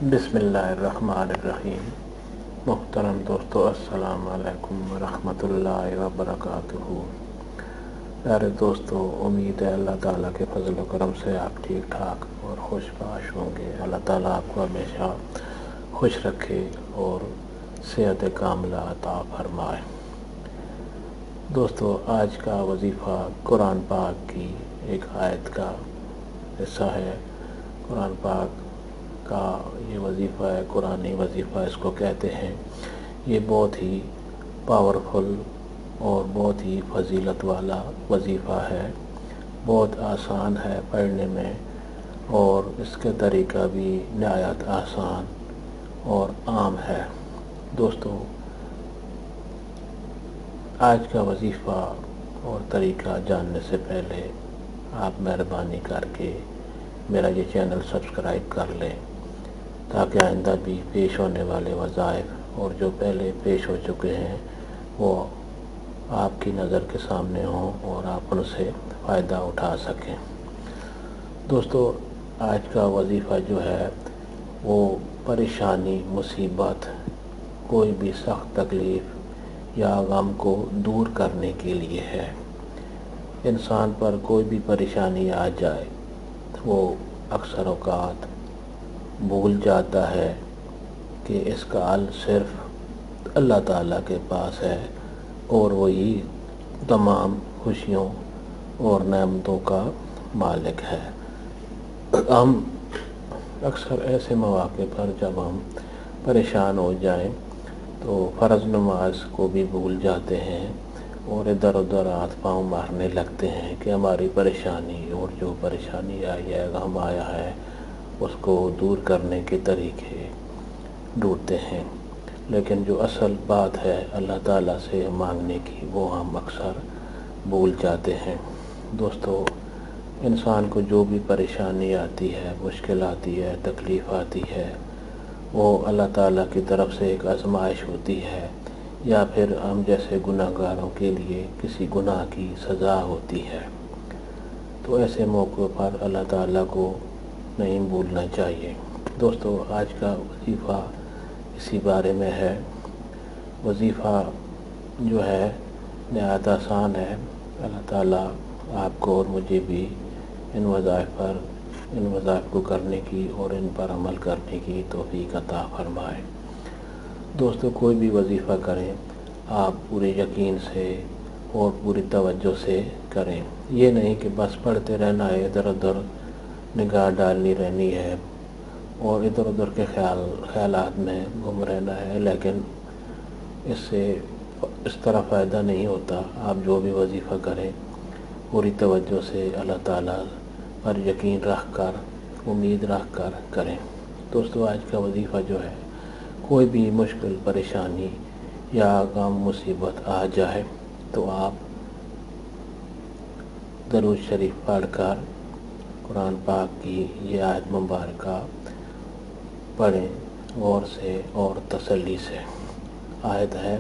बिस्मिल्लाहिर्रहमानिर्रहीम। मुहतरम दोस्तों, अस्सलाम वालेकुम रहमतुल्लाहि व बरकातुहू। प्यारे दोस्तों, उम्मीद है अल्लाह ताला के फजल व करम से आप ठीक ठाक और खुशबाश होंगे। अल्लाह ताला आपको हमेशा खुश रखे और सेहत कामिला अता फरमाए। दोस्तों, आज का वजीफ़ा कुरान पाक की एक आयत का हिस्सा है। कुरान पाक का ये वजीफ़ा है, कुरानी वजीफ़ा इसको कहते हैं। ये बहुत ही पावरफुल और बहुत ही फजीलत वाला वजीफ़ा है। बहुत आसान है पढ़ने में और इसका तरीका भी नहायत आसान और आम है। दोस्तों, आज का वजीफ़ा और तरीका जानने से पहले आप मेहरबानी करके मेरा ये चैनल सब्सक्राइब कर लें, ताकि आइंदा भी पेश होने वाले वज़ाइफ और जो पहले पेश हो चुके हैं वो आपकी नज़र के सामने हों और आप उनसे फ़ायदा उठा सकें। दोस्तों, आज का वजीफ़ा जो है वो परेशानी, मुसीबत, कोई भी सख्त तकलीफ़ या गम को दूर करने के लिए है। इंसान पर कोई भी परेशानी आ जाए वो अक्सर औक़ात भूल जाता है कि इसका हल सिर्फ़ अल्लाह ताला के पास है और वही तमाम खुशियों और नेमतों का मालिक है। हम अक्सर ऐसे मौक़े पर जब हम परेशान हो जाएं तो फ़र्ज़ नमाज को भी भूल जाते हैं और इधर उधर हाथ पाँव मारने लगते हैं कि हमारी परेशानी और जो परेशानी आई है, गम आया है, उसको दूर करने के तरीके ढूंढते हैं। लेकिन जो असल बात है अल्लाह ताला से मांगने की, वो हम अक्सर भूल जाते हैं। दोस्तों, इंसान को जो भी परेशानी आती है, मुश्किल आती है, तकलीफ़ आती है, वो अल्लाह ताला की तरफ से एक आजमाइश होती है या फिर हम जैसे गुनाहगारों के लिए किसी गुनाह की सज़ा होती है। तो ऐसे मौक़ों पर अल्लाह ताला को नहीं भूलना चाहिए। दोस्तों, आज का वजीफ़ा इसी बारे में है। वजीफ़ा जो है नहायत आसान है। अल्लाह ताला आपको और मुझे भी इन वज़ाइफ को करने की और इन पर अमल करने की तौफ़ीक़ अता फ़रमाए। दोस्तों, कोई भी वजीफ़ा करें आप पूरे यकीन से और पूरी तवज्जो से करें। ये नहीं कि बस पढ़ते रहना है, इधर उधर निगाह डालनी रहनी है और इधर उधर के ख्यालात में गुम रहना है, लेकिन इससे इस तरह फ़ायदा नहीं होता। आप जो भी वजीफ़ा करें पूरी तवज्जो से अल्लाह ताला पर यकीन रख कर, उम्मीद रख कर करें। दोस्तों, आज का वजीफ़ा जो है, कोई भी मुश्किल परेशानी या गम मुसीबत आ जाए तो आप दरूद शरीफ पढ़कर कुरान पाक की ये आयत मुबारका पढ़ें गौर से और तसल्ली से। आयत है,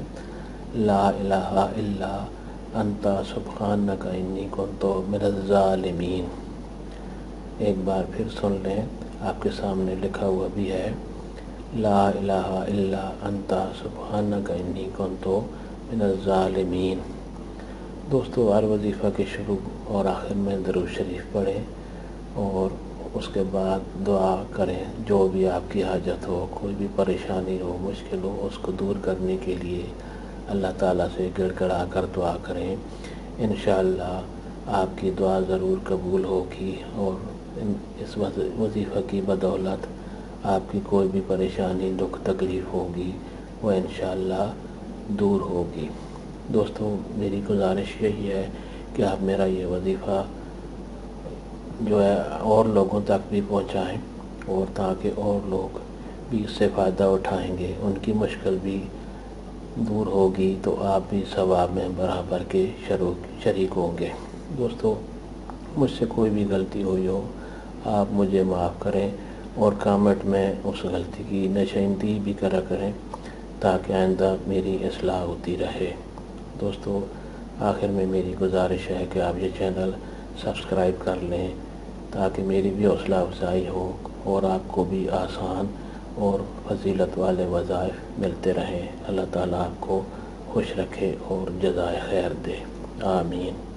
ला इलाहा इल्ला अंता सुब्हानका इन्नी कुन्तु मिनज़ ज़ालिमीन। एक बार फिर सुन लें, आपके सामने लिखा हुआ भी है, ला इलाहा इल्ला अंता सुब्हानका इन्नी कुन्तु मिनज़ ज़ालिमीन। दोस्तों, हर वजीफ़ा के शुरू और आखिर में दरूद शरीफ पढ़ें और उसके बाद दुआ करें। जो भी आपकी हाजत हो, कोई भी परेशानी हो, मुश्किल हो, उसको दूर करने के लिए अल्लाह ताला से गिड़गिड़ा कर दुआ करें। इंशाअल्लाह आपकी दुआ ज़रूर कबूल होगी और इस वजीफ़ा की बदौलत आपकी कोई भी परेशानी, दुख, तकलीफ़ होगी वो इंशाअल्लाह दूर होगी। दोस्तों, मेरी गुजारिश यही है कि आप मेरा ये वजीफ़ा जो है और लोगों तक भी पहुंचाएं और ताकि और लोग भी इससे फ़ायदा उठाएंगे, उनकी मुश्किल भी दूर होगी तो आप भी सवाब में बराबर के शरीक होंगे। दोस्तों, मुझसे कोई भी गलती हुई हो आप मुझे माफ़ करें और कमेंट में उस गलती की नशीनदही भी करा करें ताकि आइंदा मेरी इस्लाह होती रहे। दोस्तों, आखिर में मेरी गुजारिश है कि आप ये चैनल सब्सक्राइब कर लें ताकि मेरी भी हौसला अफजाई हो और आपको भी आसान اور فضیلت والے وظائف ملتے رہیں۔ اللہ تعالیٰ آپ کو خوش رکھے اور جزائے خیر دے، آمین۔